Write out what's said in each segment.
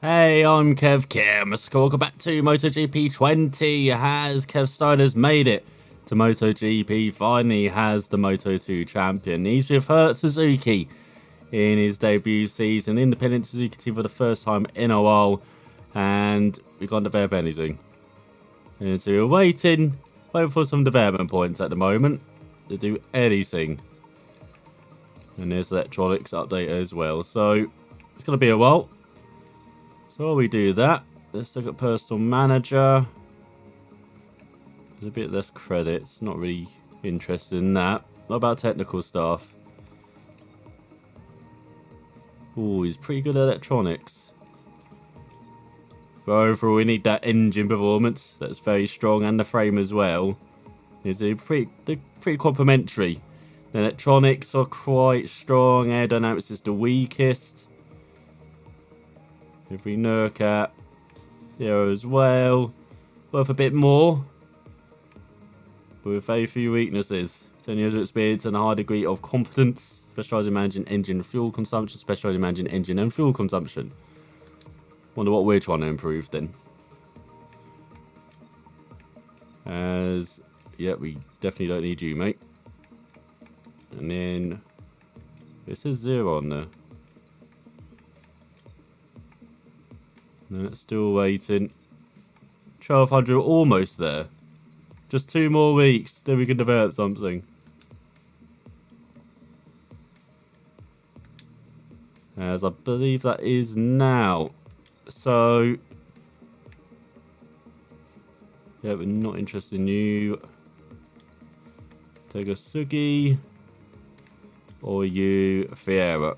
Hey, I'm Kev. Welcome back to MotoGP 20. Kev Stone has made it to MotoGP. Finally has the Moto2 champion. He's with Hertz Suzuki in his debut season. Independent Suzuki team for the first time in a while. And we can't develop anything. And so we're waiting for some development points at the moment to do anything. And there's electronics update as well. So it's going to be a while. So while we do that, let's look at personal manager. There's a bit less credits. Not really interested in that. What about technical stuff? Ooh, he's pretty good at electronics. But overall, we need that engine performance. That's very strong, and the frame as well. They're pretty complementary. The electronics are quite strong. Aerodynamics is the weakest. If we look at here as well, worth a bit more, but with very few weaknesses. 10 years of experience and a high degree of competence. Specialised in managing engine and fuel consumption. Specialised in managing engine and fuel consumption. Wonder what we're trying to improve then. Yeah, we definitely don't need you, mate. And then it says 0 on there. No, it's still waiting. 1200, almost there. Just 2 more weeks, then we can develop something. As I believe that is now. So yeah, we're not interested in you. Take a Suzuki. Or you, Fiera.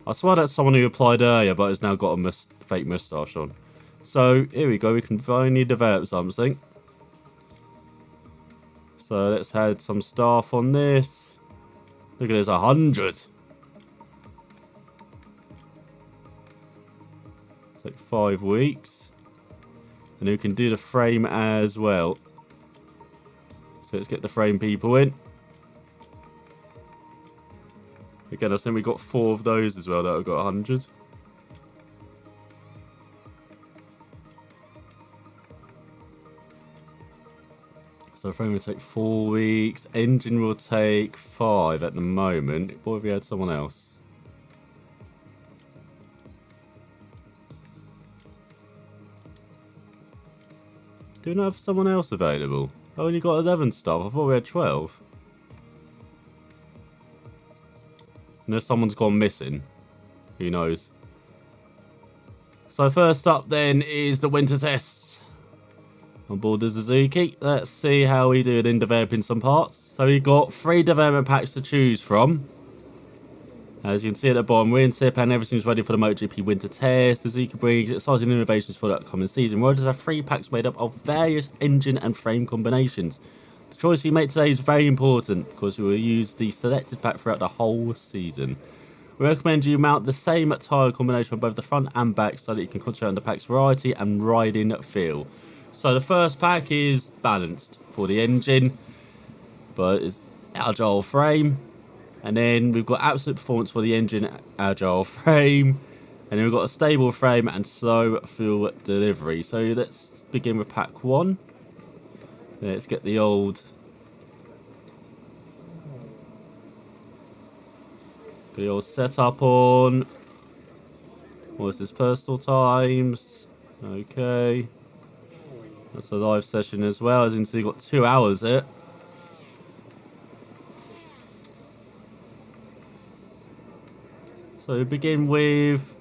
I swear that's someone who applied earlier, but has now got a fake moustache on. So, here we go. We can finally develop something. So, let's add some staff on this. Look at this, 100. Take 5 weeks. And we can do the frame as well. So, let's get the frame people in. Again, I think we got 4 of those as well that have got 100. So frame will take 4 weeks. Engine will take 5 at the moment. What if we had someone else? Do we not have someone else available? I only got 11 stuff. I thought we had 12. Unless someone's gone missing. Who knows? So first up then is the winter tests. On board the Suzuki. Let's see how we do it in developing some parts. So we've got 3 development packs to choose from. As you can see at the bottom, we're in SIP and everything's ready for the MotoGP winter test. Suzuki brings exciting innovations for the upcoming season. We'll just have 3 packs made up of various engine and frame combinations. The choice you make today is very important because we will use the selected pack throughout the whole season. We recommend you mount the same tyre combination on both the front and back so that you can concentrate on the pack's variety and riding feel. So the first pack is balanced for the engine, but it's agile frame. And then we've got absolute performance for the engine, agile frame. And then we've got a stable frame and slow fuel delivery. So let's begin with pack 1. Let's get the old setup on. What's this? Personal times. Okay. That's a live session as well, as in so you've got 2 hours it. So we begin with,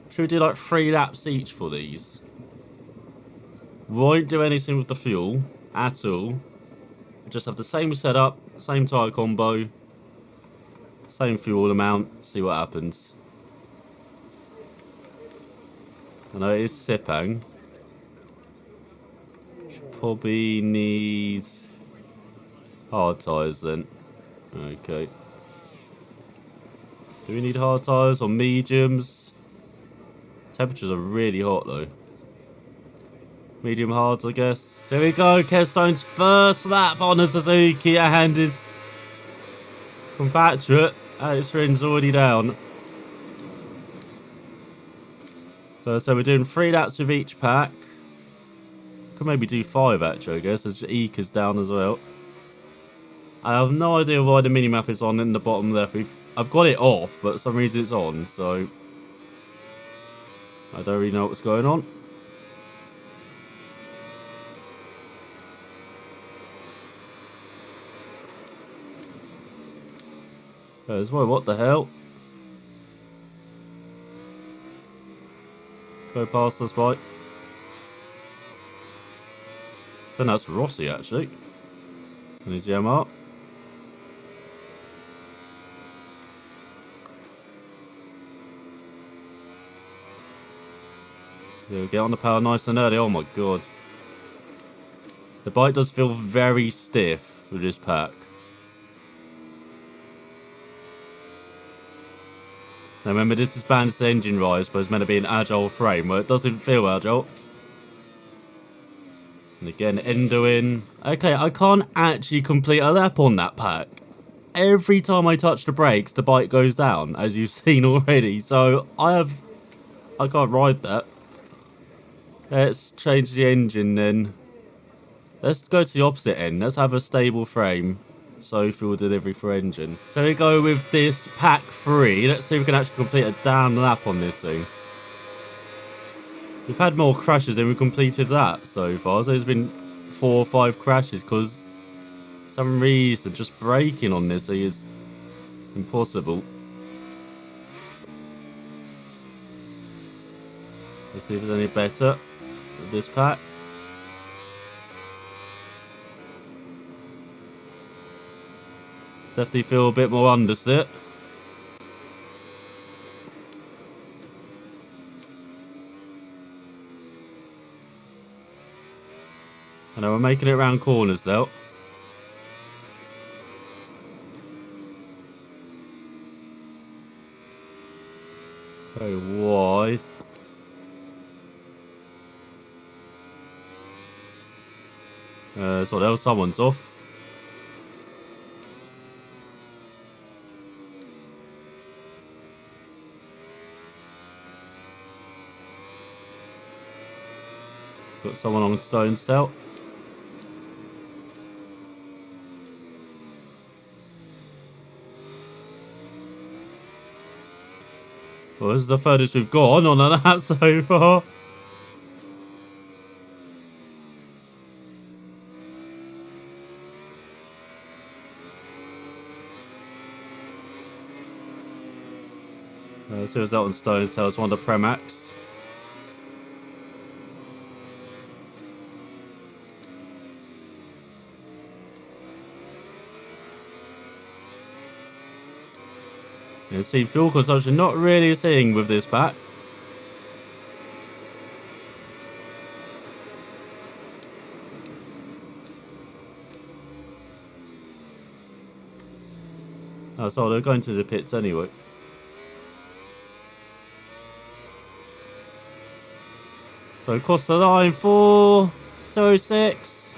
should we do like 3 laps each for these? Won't do anything with the fuel at all. Just have the same setup, same tyre combo, same fuel amount, see what happens. I know it is Sepang. Should probably need hard tyres then. Okay. Do we need hard tyres or mediums? Temperatures are really hot though. Medium hards, I guess. So here we go, Kev Stone's first lap on the Suzuki, and his compatriot, Alex Rin's already down. So we're doing 3 laps with each pack. Could maybe do 5 actually, I guess. There's Eka's down as well. I have no idea why the minimap is on in the bottom left. I've got it off, but for some reason it's on, so I don't really know what's going on. As well, what the hell? Go past us, bike. So that's Rossi actually. And his Yamaha. Yeah, get on the power nice and early. Oh my god. The bike does feel very stiff with this pack. Now remember, this is Band's engine rise, but it's meant to be an agile frame, where it doesn't feel agile. And again, Endo in. Okay, I can't actually complete a lap on that pack. Every time I touch the brakes, the bike goes down, as you've seen already. So I can't ride that. Let's change the engine then. Let's go to the opposite end. Let's have a stable frame. So fuel delivery for engine. So we go with this pack 3. Let's see if we can actually complete a damn lap on this thing. We've had more crashes than we completed that so far. So there's been 4 or 5 crashes because for some reason just braking on this thing is impossible. Let's see if it's any better with this pack. Definitely feel a bit more understeer. I know we're making it around corners though. Very wide. So there was someone's off. Got someone on stone still. Well, this is the furthest we've gone on a lap so far. As soon as that one stone still, it's one of the Premax. You see fuel consumption not really a thing with this pack. Oh, so they're going to the pits anyway. So across the line for 206.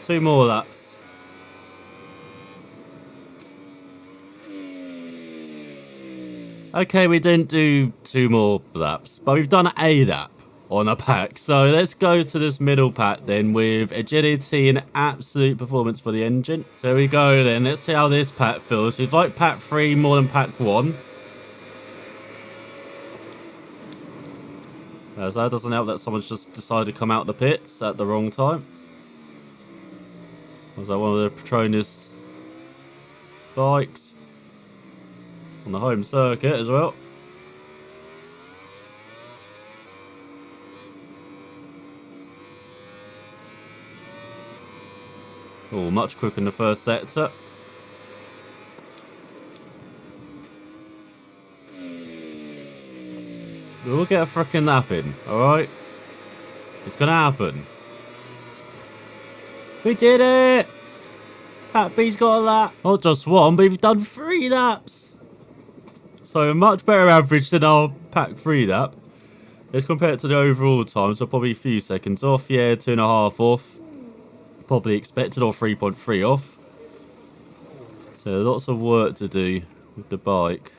2 more laps. Okay, we didn't do 2 more laps, but we've done a lap on a pack. So let's go to this middle pack then with agility and absolute performance for the engine. So here we go then. Let's see how this pack feels. We'd like pack 3 more than pack 1. So that doesn't help that someone's just decided to come out the pits at the wrong time. Was that one of the Petronas bikes? On the home circuit as well. Oh, much quicker in the first sector. We'll get a frickin' lap in, alright? It's gonna happen. We did it! Pat B's got a lap. Not just 1, but we've done 3 laps. So a much better average than our pack 3 lap. Let's compare it to the overall time, so probably a few seconds off. Yeah, 2.5 off. Probably expected, or 3.3 off. So lots of work to do with the bike.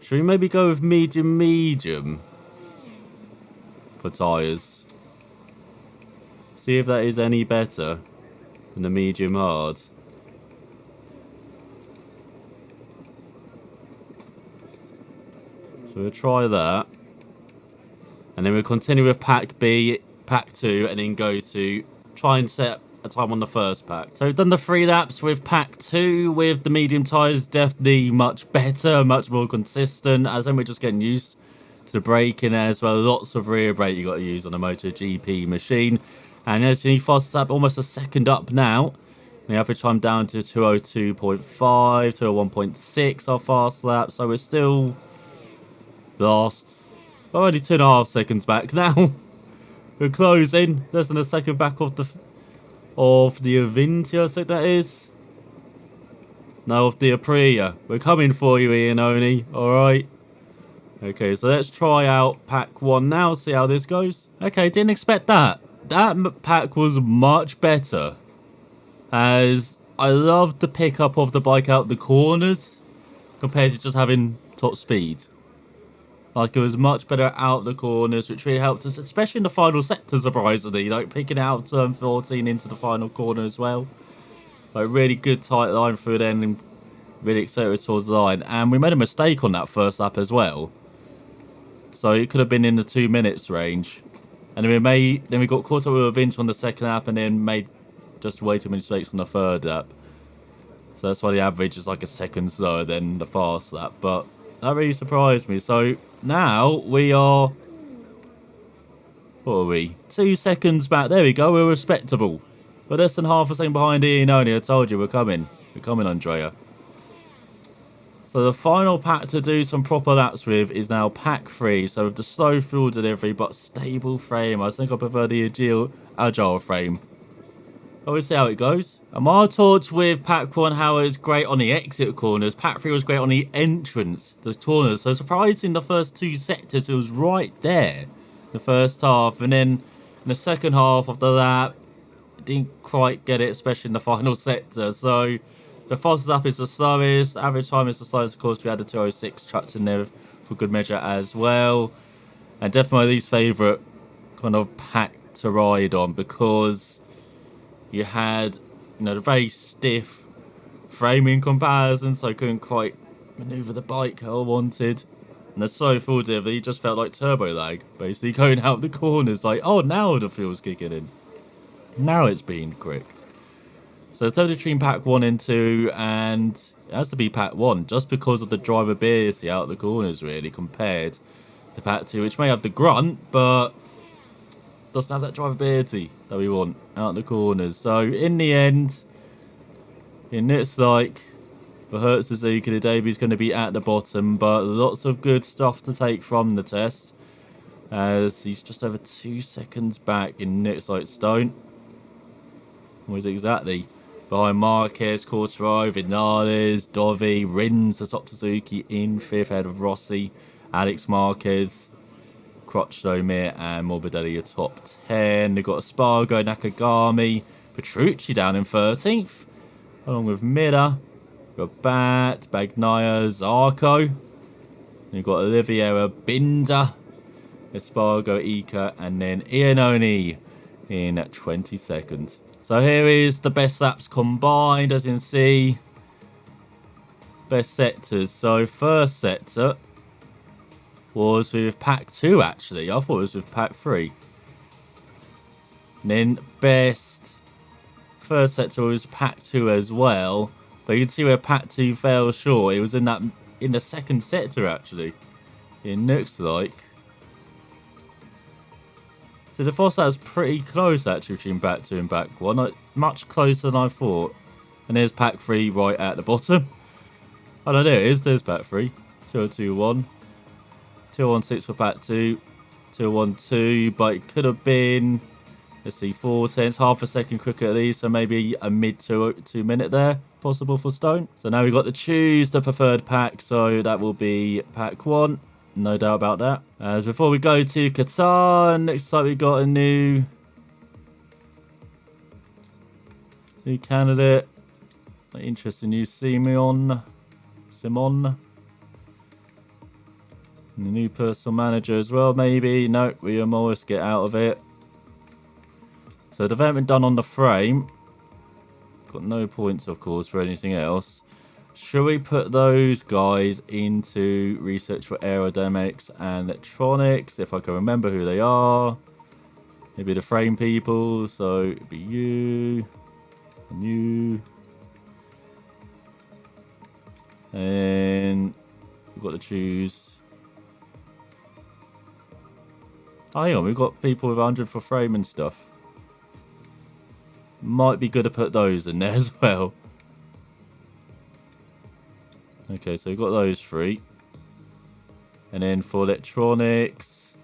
Should we maybe go with medium for tyres? See if that is any better than the medium hard. So we'll try that. And then we'll continue with pack B, pack 2, and then go to try and set a time on the first pack. So we've done the 3 laps with pack 2 with the medium tyres, definitely much better, much more consistent, as then we're just getting used to the braking as well. Lots of rear brake you got to use on a MotoGP machine. And as you see, fastest lap almost a second up now. The average time down to 202.5, 201.6 our fast lap, so we're still last. We're only 2.5 seconds back now. We're closing. Less than a second back of the Avinti, I think that is. No, of the Aprilia. We're coming for you, Iannone. Alright. Okay, so let's try out pack 1 now, see how this goes. Okay, didn't expect that. That pack was much better, as I loved the pickup of the bike out the corners compared to just having top speed. Like, it was much better out the corners, which really helped us, especially in the final sector, surprisingly. Like, picking out turn 14 into the final corner as well. Like, really good tight line through then, and really accelerated towards the line. And we made a mistake on that first lap as well. So it could have been in the 2 minutes range. And then we got caught up with a Vince on the second lap, and then made just way too many mistakes on the third lap. So that's why the average is like a second slower than the fast lap. But that really surprised me. So now we are... What are we? 2 seconds back. There we go. We're respectable. We're less than half a second behind Iannone. I told you, we're coming. We're coming, Andrea. So the final pack to do some proper laps with is now pack 3. So with the slow fuel delivery but stable frame. I think I prefer the agile frame. But we'll see how it goes. And while I talked with pack 1 how it was great on the exit corners, pack 3 was great on the entrance to the corners. So surprising, the first 2 sectors, it was right there. The first half. And then in the second half of the lap, didn't quite get it, especially in the final sector. So the fastest lap is the slowest. Average time is the slowest. Of course, we had the 206 chucked in there for good measure as well. And definitely my least favourite kind of pack to ride on, because you had, the very stiff framing comparison, so I couldn't quite manoeuvre the bike how I wanted. And the slow full delivery just felt like turbo lag, basically going out the corners. Like, oh, now the fuel's kicking in. Now it's being quick. So it's totally between pack 1 and 2, and it has to be pack 1 just because of the drivability out the corners, really, compared to pack 2, which may have the grunt, but doesn't have that drivability that we want out the corners. So in the end, it looks like for Hertz Suzuki, the debut's going to be at the bottom, but lots of good stuff to take from the test, as he's just over 2 seconds back in looks like Stone. What is it exactly? Behind Marquez, Quartaro, Vinales, Dovi, Rins, the top Suzuki in 5th, ahead of Rossi, Alex Marquez, Crotchdomir and Morbidelli are top 10. They've got Espargo, Nakagami, Petrucci down in 13th, along with Miller. Got Bat, Bagnaia, Zarco. You've got Oliveira, Binder, Espargo, Ika, and then Iannone in 22nd. So here is the best laps combined, as you can see. Best sectors. So first sector was with pack 2, actually. I thought it was with pack 3. And then best third sector was pack 2 as well. But you can see where pack 2 fell short. It was in the second sector, actually. It looks like. So the first lap was pretty close, actually, between pack 2 and pack 1. Like, much closer than I thought. And there's pack 3 right at the bottom. Oh, no, there it is. There's pack 3. 2021. 216 for pack 2. 212. But it could have been, let's see, 4 tenths, half a second quicker at least. So maybe a mid 2 minute there possible for Stone. So now we've got to choose the preferred pack. So that will be pack 1. No doubt about that. As before we go to Qatar, next up we got a new candidate. Interesting new Simon. And the new personal manager as well, maybe. No, William Morris, get out of it. So development done on the frame. Got no points, of course, for anything else. Should we put those guys into research for aerodynamics and electronics? If I can remember who they are. Maybe the frame people. So it'd be you. And you. And we've got to choose. Oh, hang on, we've got people with 100 for frame and stuff. Might be good to put those in there as well. Okay, so we've got those three. And then for electronics,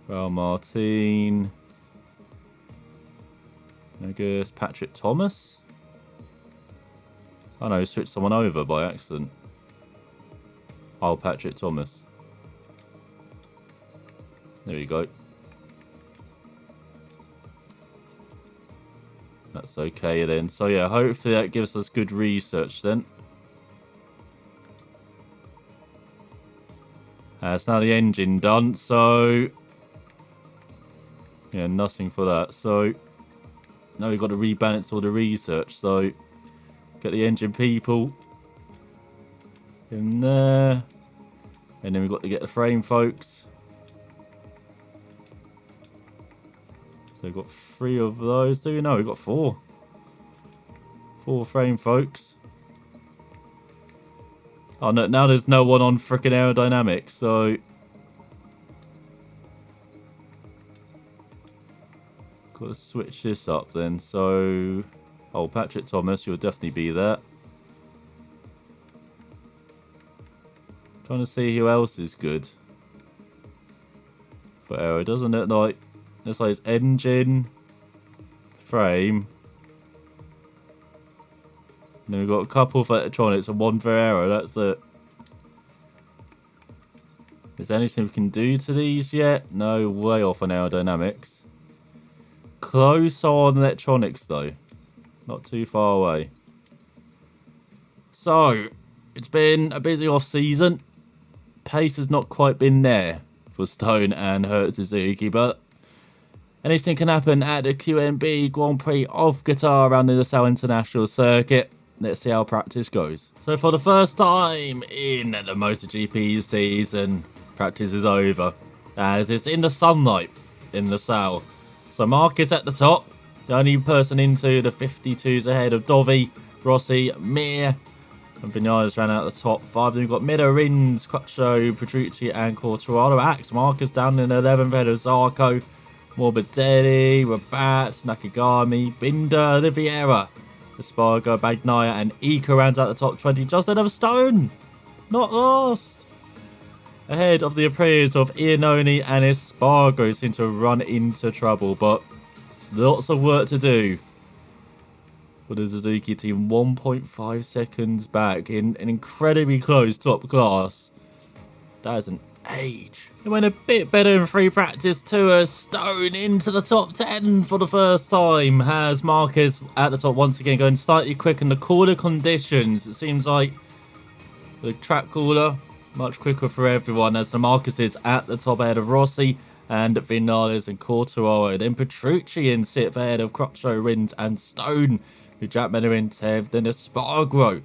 Raul Martin. I guess Patrick Thomas. Oh no, switched someone over by accident. Oh, Patrick Thomas. There you go. That's okay then. So yeah, hopefully that gives us good research then. It's now the engine done, so yeah, nothing for that. So now we've got to rebalance all the research. So get the engine people in there, and then we've got to get the frame folks. So we've got 3 of those. Do you know? We've got 4. 4 frame folks. Oh no! Now there's no one on frickin' aerodynamics. So got to switch this up then. So oh, Patrick Thomas, you'll definitely be there. Trying to see who else is good for aero. Doesn't it like? It's like it's engine, frame. And then we've got a couple for electronics and 1 for aero. That's it. Is there anything we can do to these yet? No, way off on aerodynamics. Close on electronics though. Not too far away. So, it's been a busy off-season. Pace has not quite been there for Stone and Hertz Suzuki, but anything can happen at the QMB Grand Prix of Qatar around the Nassau International Circuit. Let's see how practice goes. So for the first time in the MotoGP season, practice is over, as it's in the sunlight in Nassau. So Marquez at the top, the only person into the 52s ahead of Dovi, Rossi, Mir, and Vinales ran out the top 5. Then we've got Miller, Rins, Crutchlow, Petrucci, and Quartararo. Axe Marquez down in 11th ahead of Zarco, Morbidelli, Rabat, Nakagami, Binder, Oliveira, Espargo, Bagnaia, and Ika rounds out the top 20. Just ahead of Stone, not lost. Ahead of the appearance of Iannone and Espargo seem to run into trouble, but lots of work to do for the Suzuki team. 1.5 seconds back in an incredibly close top class. That is an age. It went a bit better in free practice too, as Stone into the top 10 for the first time. Has Marquez at the top once again, going slightly quicker in the cooler conditions. It seems like the track cooler, much quicker for everyone, as the Marquez is at the top ahead of Rossi and Vinales and Quartararo. Then Petrucci in 6th ahead of Crutchlow, Rins, and Stone, with Jack Miller in 10th. Then Espargaro,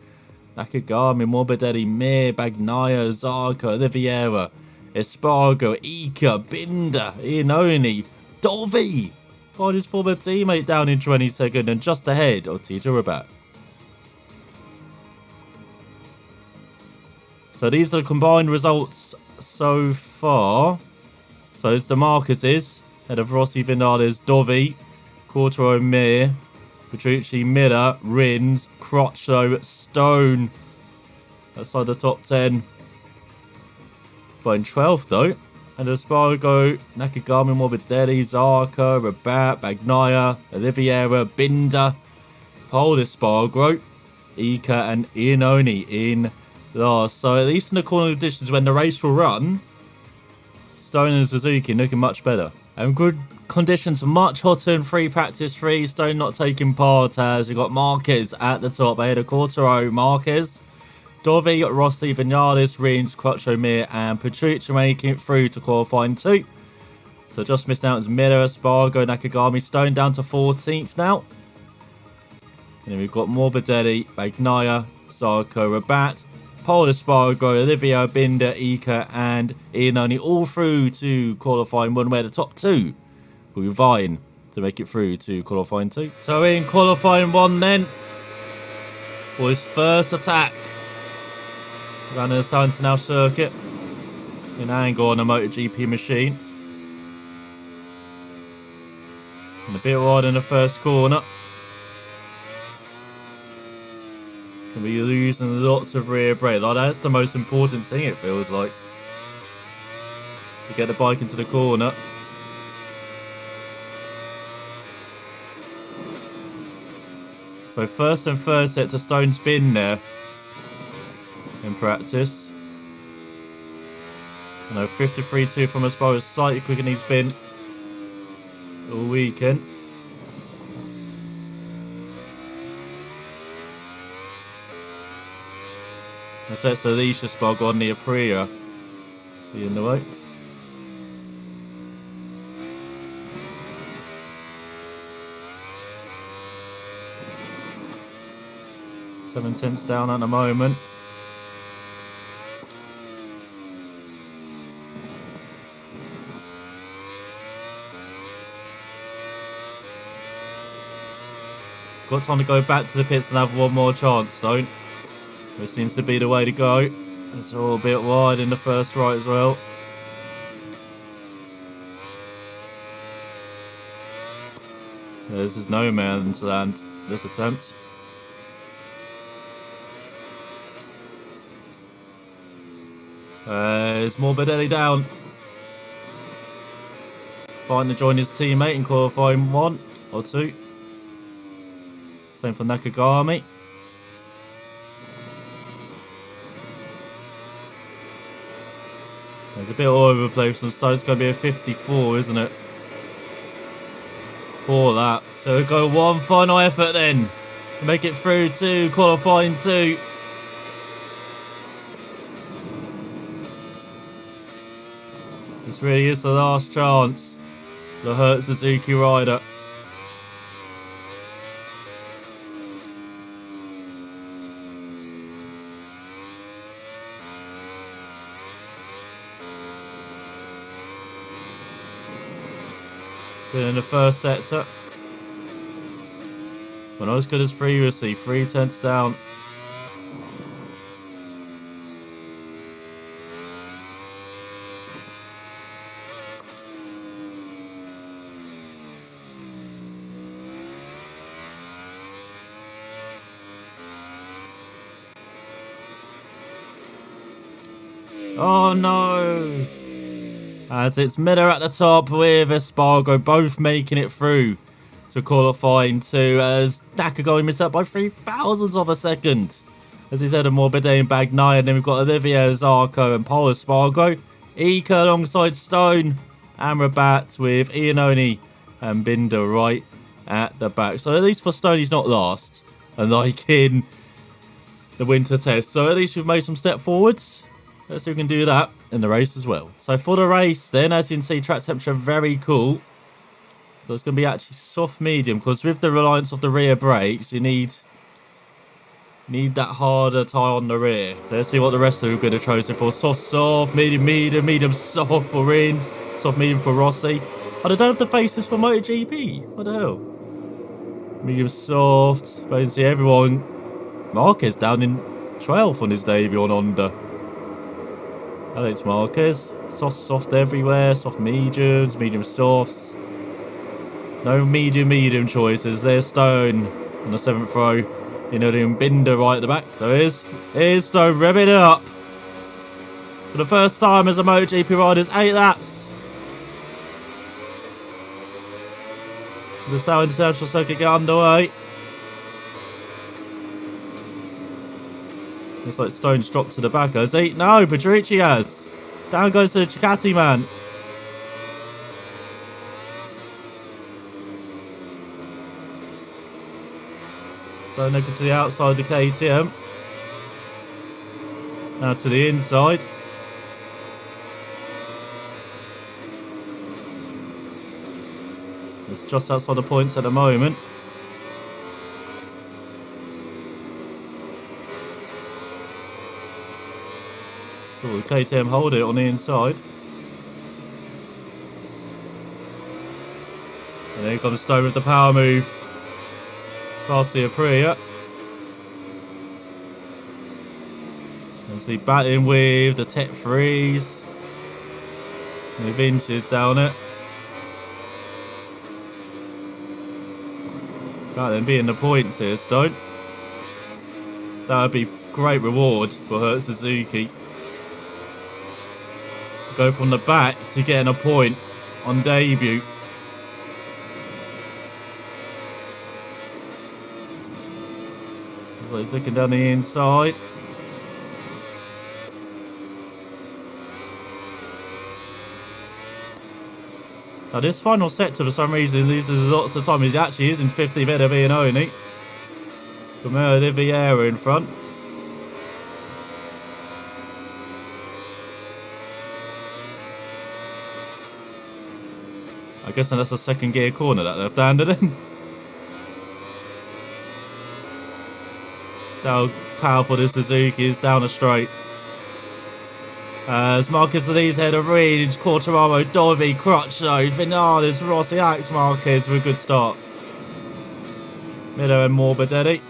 Nakagami, Morbidelli, Mir, Bagnaia, Zarco, Oliveira, Espargo, Ika, Binder, Iannone, Dovi. Find his former teammate down in 22nd and just ahead of Tito Rabat. So these are the combined results so far. So it's the Marquez's, ahead of Rossi, Vinales, Dovi, Quartararo, Mir, Petrucci, Miller, Rins, Crutchlow, Stone. Outside the top 10. But in 12th though. And Espargo, Nakagami, Morbidelli, Zarco, Rabat, Bagnaia, Oliveira, Binder, Paul Espargaro, Ika, and Iannone in last. So at least in the corner conditions when the race will run, Stone and Suzuki looking much better. And good conditions, much hotter in free practice 3. Stone not taking part, as we've got Marquez at the top ahead of Quartararo. Marquez, Dovi, Rossi, Vinales, Rins, Quattro, Mir and Petrucci making it through to qualifying 2. So just missed out is Miller, Espargo, Nakagami, Stone down to 14th now. And then we've got Morbidelli, Bagnaia, Zarco, Rabat, Paul Espargo, Olivia, Binder, Ika and Iannone all through to qualifying 1, where the top 2 will be vying to make it through to qualifying 2. So in qualifying 1 then, for his first attack around the Santinal circuit in angle on a MotoGP machine. And a bit wide in the first corner. Can be losing lots of rear brake. Like, that's the most important thing, it feels like. To get the bike into the corner. So first and third set to Stone's been there in practice. I know 53.2 from Espargo is slightly quicker than he's been all weekend. And so it's Alicia Espargo on the Aprilia in the way. Seven tenths down at the moment. Got time to go back to the pits and have one more chance, Stone. Which seems to be the way to go. It's all a bit wide in the first right as well. Yeah, this is no man's land, this attempt. There's Morbidelli down. Fighting to join his teammate in qualifying 1 or 2. Same for Nakagami. There's a bit all over the place. It's going to be a 54, isn't it? For that. So we'll go one final effort then. Make it through to qualifying 2. This really is the last chance. The Hertz Suzuki rider. Been in the first sector. But not as good as previously. 3 tenths down. Oh no! As it's Miller at the top with Espargo both making it through to qualifying 2, as Nakagami missed out by 0.003 of a second. As he's had a Morbidelli and Bagnaia, and then we've got Olivia, Zarco and Paul Espargo. Ika alongside Stone and Rabat with Iannone and Binder right at the back. So at least for Stone he's not last, unlike in the winter test. So at least we've made some step forwards. Let's see if we can do that in the race as well. So for the race then, as you can see, track temperature very cool. So it's going to be actually soft medium, because with the reliance of the rear brakes, you need that harder tyre on the rear. So let's see what the rest of them are going to choose for. Soft, soft, medium, medium, medium, soft for Rins, soft, medium for Rossi. I don't have the faces for MotoGP. What the hell? Medium, soft. But you can see everyone. Marquez down in 12th on his debut on Honda. Alex Marquez. Soft, soft everywhere. Soft mediums, medium softs. No medium, medium choices. There's Stone on the 7th row. Iannone Binder right at the back. So here's Stone revving it up. For the first time as a MotoGP rider's 8 laps. The Slough International Circuit get underway. Looks like Stone's dropped to the back, has he? No, Petrucci has. Down goes the Ducati man. Stone looking to the outside of the KTM. Now to the inside. It's just outside the points at the moment. So the KTM hold it on the inside. And then comes Stone with the power move. Past the Aprilia. And see batting with the Tech 3s. With inches down it. That then being the points here, Stone. That would be great reward for Hertz Suzuki. Go from the back to getting a point on debut. So he's looking down the inside. Now this final sector, for some reason, he loses lots of time. He actually is in 50 better being only. Camaro de Vieira in front. I guess that's a second gear corner that left-handed in. So how powerful this Suzuki is down the straight. As Marquez Lee's head of Reed, Quartararo, Dovi, Crutchlow, Vinales, Rossi, Axe Marquez with a good start. Miller and Morbidelli.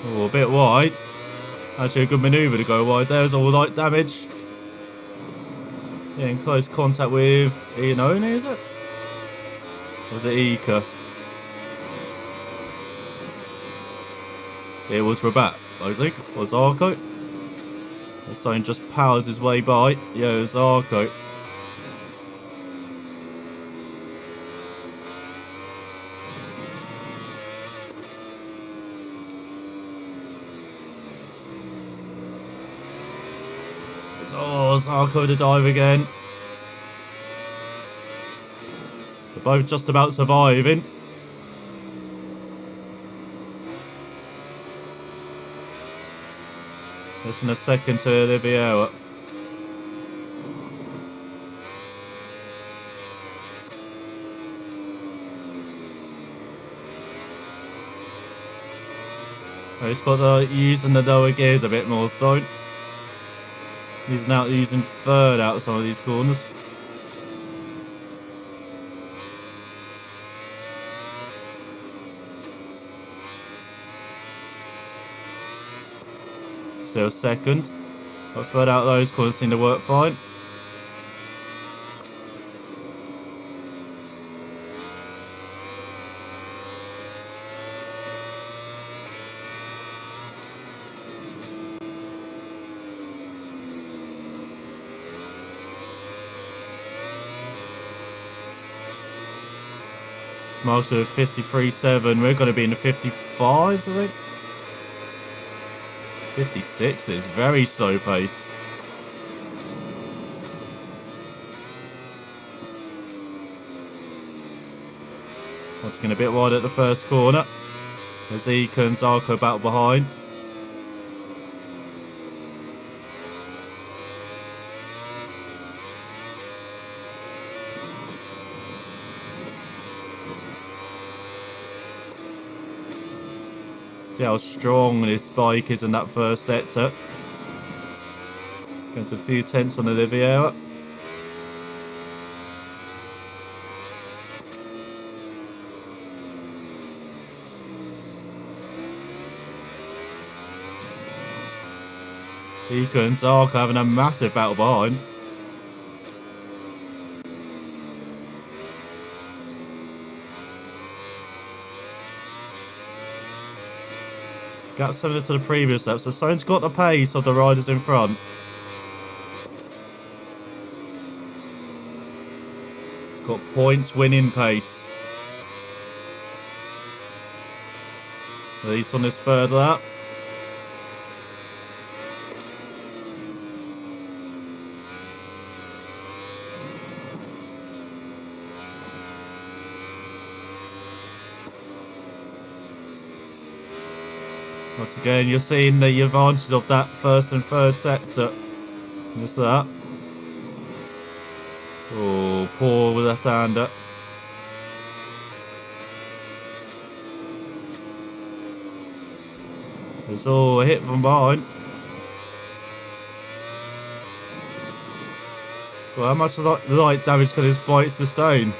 Oh, a bit wide. Actually a good manoeuvre to go wide. There's all light damage. Yeah, in close contact with Iannone, is it? Or was it Ika? It was Rabat, I think. Or Zarco. Stone just powers his way by. Yeah, it was Zarco. Oh, Zarco to dive again. They're both just about surviving. Less than a second to Oliveira. He's got using the lower gears a bit more, Stone. He's now using third out of some of these corners. Still second. But third out of those corners seem to work fine. Marks with 53.7. We're going to be in the 55s, I think. 56 is very slow pace. Once again, a bit wide at the first corner. As Ika and Zarco battle behind. See how strong this bike is in that first sector. Going to a few tenths on Oliveira. Ika and Zarco having a massive battle behind. Gap similar to the previous laps. So Stone's got the pace of the riders in front. He's got points winning pace. At least on this third lap. Once again, you're seeing the advantage of that first and third sector. Just that. Oh, poor left-hander. It's all a hit from behind. Well, how much light damage can his bike sustain?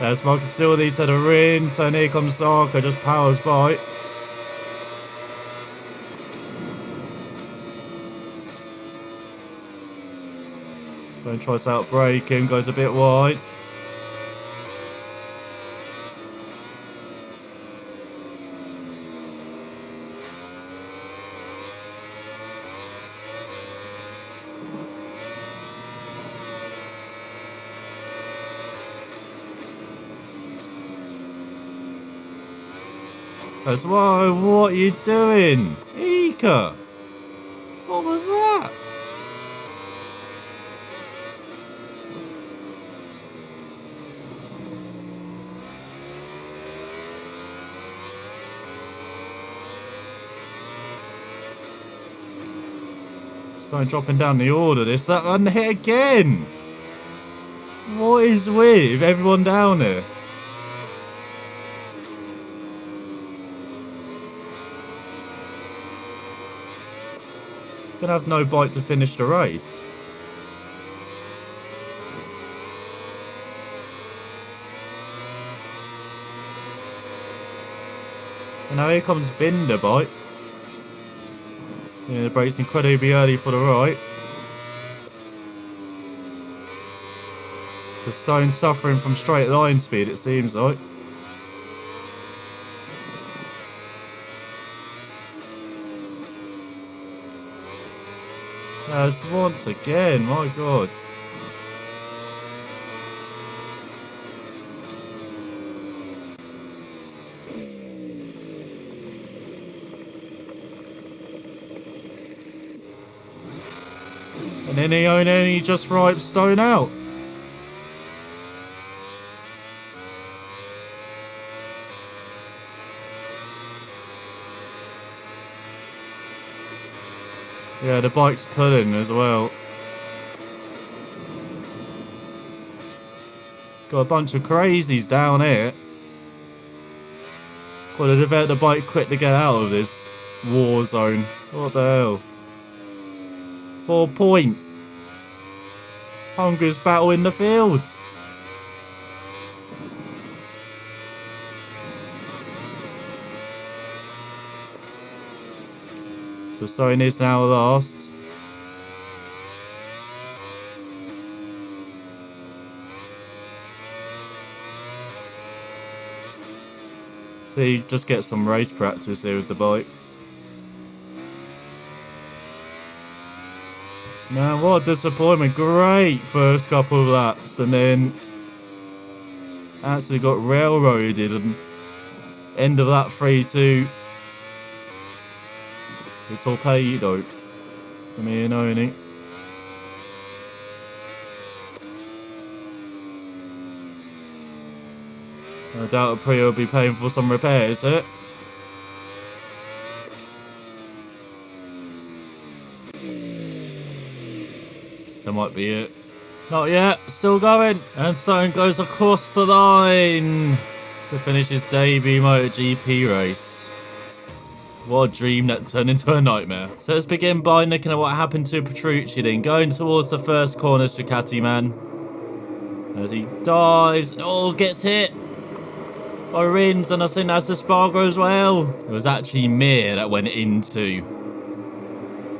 As Marcus still needs to the rinse, and here comes Sarko, just powers by. So he tries out braking, goes a bit wide. That's why, what are you doing? Ika! What was that? Starting dropping down the order. This, that unhit again! What is with everyone down here? Gonna have no bike to finish the race. And now here comes Binder bike. Yeah, the brake's incredibly early for the right. The Stone's suffering from straight line speed, it seems like. As once again, my god. And then he only just wipes Stone out. Yeah, the bike's pulling as well. Got a bunch of crazies down here. Got to develop the bike quick to get out of this war zone. What the hell? 4 point. Hunger's battle in the field. So Stone is now last. See, just get some race practice here with the bike. Man, what a disappointment. Great first couple of laps, and then actually got railroaded, and end of lap 3-2. The torpedo. I mean, only. I doubt Aprilia will be paying for some repairs, eh? That might be it. Not yet, still going. And Stone goes across the line to finish his debut MotoGP race. What a dream that turned into a nightmare. So let's begin by looking at what happened to Petrucci then. Going towards the first corner, Ducati man. As he dives, oh, gets hit by Rins, and I think that's Espargaro as well. It was actually Mir that went into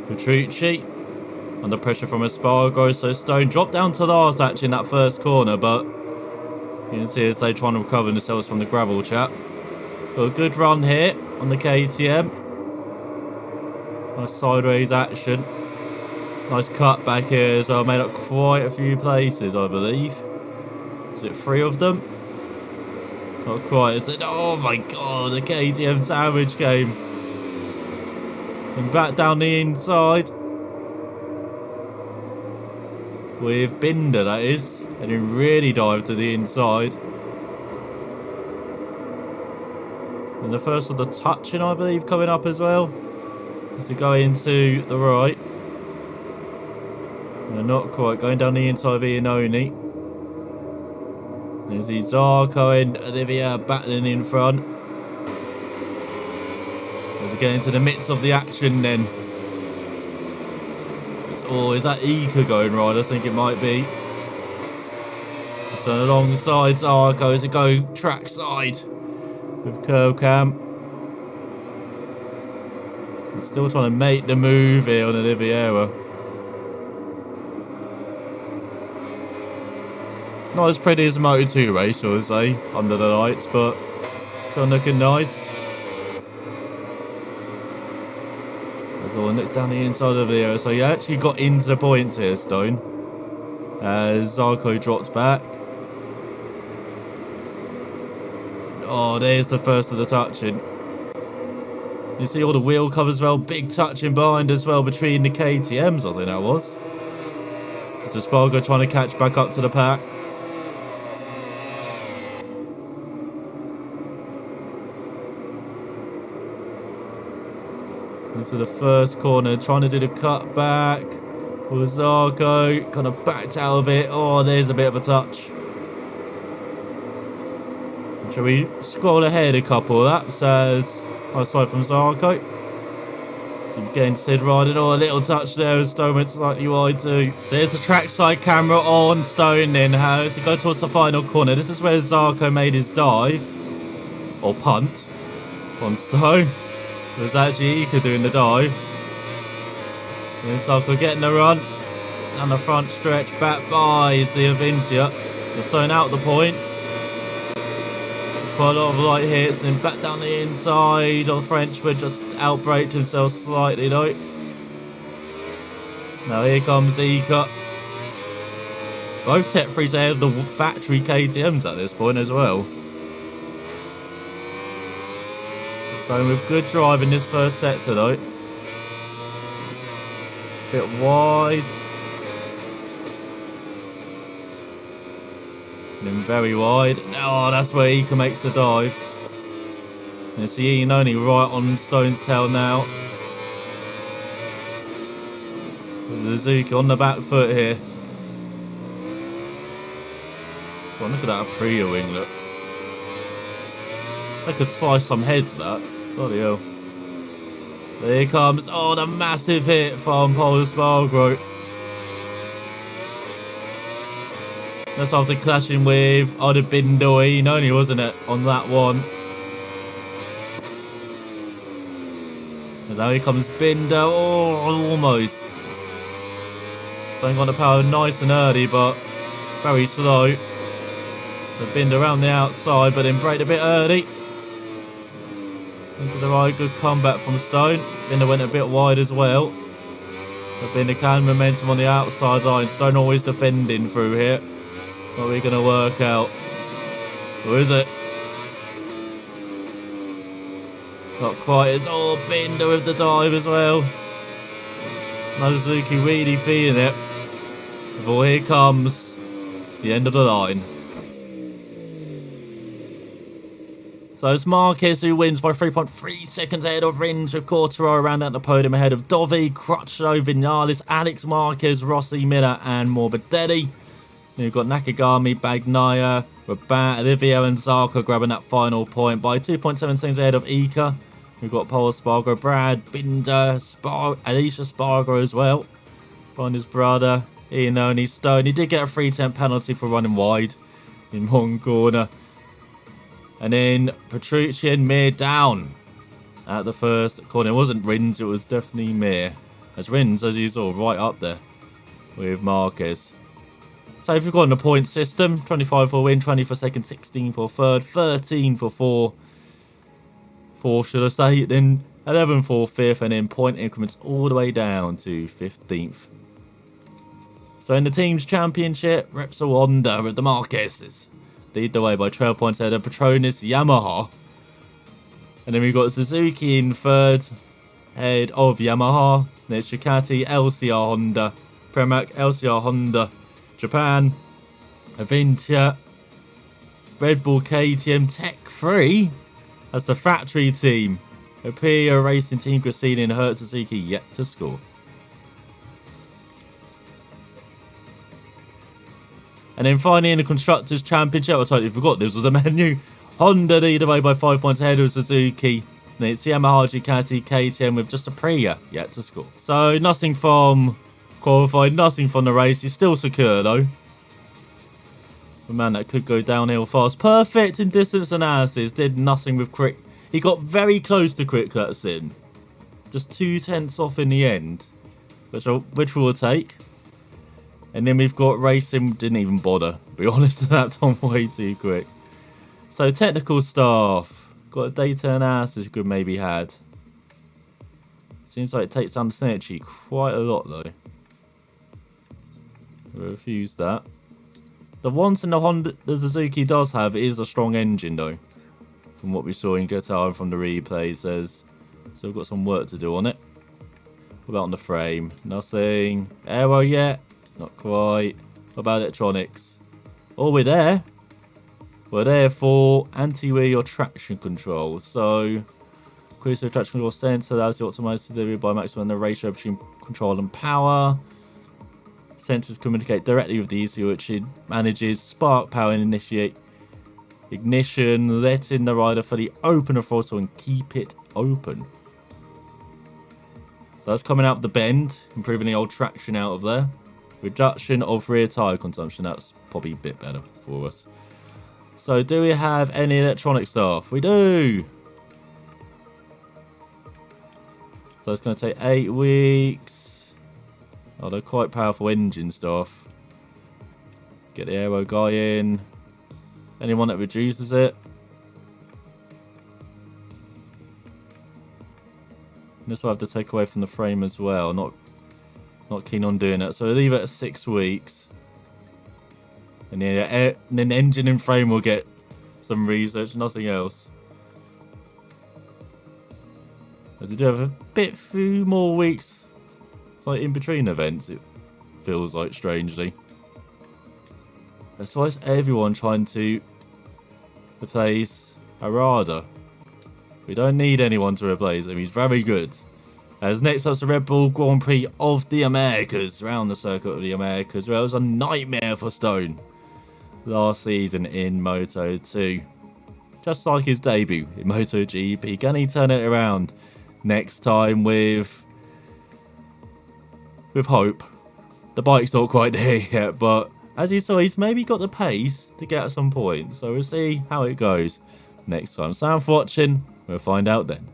Petrucci. Under pressure from Espargaro, so Stone dropped down to last actually in that first corner, but you can see as they trying to recover themselves from the gravel trap. Got a good run here on the KTM. Nice sideways action. Nice cut back here as well. Made up quite a few places, I believe. Is it 3 of them? Not quite. Is it? Oh my god, the KTM sandwich game. And back down the inside. With Binder, that is. And then really dive to the inside. And And the first of the touching, I believe, coming up as well. As we go into the right. No, not quite. Going down the inside of Iannone. There's Zarco and Olivia battling in front. As we get into the midst of the action then. Oh, is that Ika going right? I think it might be. So alongside Zarco as we go trackside with curl cam. And still trying to make the move here on Oliveira. Not as pretty as a Moto2 race, I would say, under the lights, but still looking nice. As all looks down the inside of the area, so you actually got into the points here, Stone. As Zarco drops back. Oh, there's the first of the touching. You see all the wheel covers as well, big touching behind as well between the KTMs, I think that was. So Spargo trying to catch back up to the pack. Into the first corner, trying to do the cut back. Zarco kind of backed out of it. Oh, there's a bit of a touch. Shall we scroll ahead a couple of laps as aside from Zarco? So again, Sid riding. Oh, a little touch there as Stone went slightly wide too. So here's a trackside camera on Stone then. As he goes towards the final corner. This is where Zarco made his dive. Or punt on Stone. It was actually Ika doing the dive. And Zarco getting the run. And the front stretch back by is the Avintia. Just throwing out the points. Quite a lot of light hits. And then back down the inside. The Frenchman just outbraked himself slightly though. Now here comes Ika. Both Tech 3s ahead of the factory KTMs at this point as well. So with good drive in this first sector though. Bit wide. And then very wide. Oh, that's where Ika makes the dive. And see Iannone right on Stone's tail now. Suzuki on the back foot here. Oh, look at that Aprilia wing, look. That could slice some heads, that. Bloody hell. There he comes. Oh, the massive hit from Paul Spargo. That's after clashing with Bindo Iannone, wasn't it? On that one. And now here comes Bindo. Oh, almost. Something on the power nice and early, but very slow. So Bindo around the outside, but then braked a bit early. Into the right, good comeback from Stone. Binder went a bit wide as well. But Binder can momentum on the outside line. Stone always defending through here. What are we going to work out? Who is it? Not quite as... Oh, Binder with the dive as well. Suzuki really feeling it. Before here comes the end of the line. So it's Marquez who wins by 3.3 seconds ahead of Rins, with Quartararo around at the podium ahead of Dovi, Crutchlow, Vinales, Alex Marquez, Rossi, Miller and Morbidelli. Then you've got Nakagami, Bagnaia, Rabat, Olivia and Zarco grabbing that final point by 2.7 seconds ahead of Ika. We've got Paul Spargo, Brad, Binder, Alicia Spargo as well. On his brother, Iannone, Stone. He did get a 3-10 penalty for running wide in one corner. And then Petrucci and Mir down at the first corner. It wasn't Rins, it was definitely Mir. As Rins, as you saw, right up there with Marquez. So if you've got in the point system, 25 for win, 20 for second, 16 for third, 13 for fourth, should I say, then 11 for fifth, and then point increments all the way down to 15th. So in the team's championship, Repsol Honda with the Marquezes lead the way by 12 points ahead of Petronas Yamaha. And then we've got Suzuki in third, ahead of Yamaha. Then it's Ducati, LCR Honda, Pramac, LCR Honda, Japan, Avintia, Red Bull KTM, Tech 3, That's the factory team. Apia Racing Team Grassini and Hertz Suzuki yet to score. And then finally in the Constructors' Championship, I totally forgot this was a menu. Honda lead away by 5 points ahead of Suzuki. Then it's Yamaha, Ducati, KTM with just Aprilia yet to score. So nothing from qualified, nothing from the race. He's still secure though. But man, that could go downhill fast. Perfect in distance analysis. Did nothing with quick. He got very close to quick in. Just 2/10 off in the end. Which we'll take. And then we've got racing. Didn't even bother. To be honest, that time way too quick. So technical staff. Got a data analysis could maybe had. Seems like it takes down the Synergy quite a lot though. Refuse that. The one thing the Honda, the Suzuki does have is a strong engine though. From what we saw in Qatar and from the replays, there's still got some work to do on it. What about on the frame? Nothing. Aero yet? Not quite. What about electronics? Oh, we're there. We're there for anti-wheel or traction control. So, crucial traction control sensor allows the optimized delivery by maximum the ratio between control and power. Sensors communicate directly with the ECU, which it manages spark power and initiate ignition, letting the rider fully open the throttle and keep it open. So that's coming out of the bend, improving the old traction out of there. Reduction of rear tyre consumption, that's probably a bit better for us. So do we have any electronic stuff? We do! So it's going to take 8 weeks. Oh, they're quite powerful engine stuff. Get the aero guy in. Anyone that reduces it. This will have to take away from the frame as well. Not keen on doing that. So we'll leave it at 6 weeks. And then engine and frame will get some research, nothing else. As we do have a few more weeks. It's like in between events, it feels like, strangely. That's why it's everyone trying to replace Harada. We don't need anyone to replace him, he's very good. As next up's the Red Bull Grand Prix of the Americas, around the circuit of the Americas, where it was a nightmare for Stone last season in Moto 2. Just like his debut in MotoGP. Can he turn it around next time with hope? The bike's not quite there yet, but as you saw, he's maybe got the pace to get at some point. So we'll see how it goes next time. So thanks for watching. We'll find out then.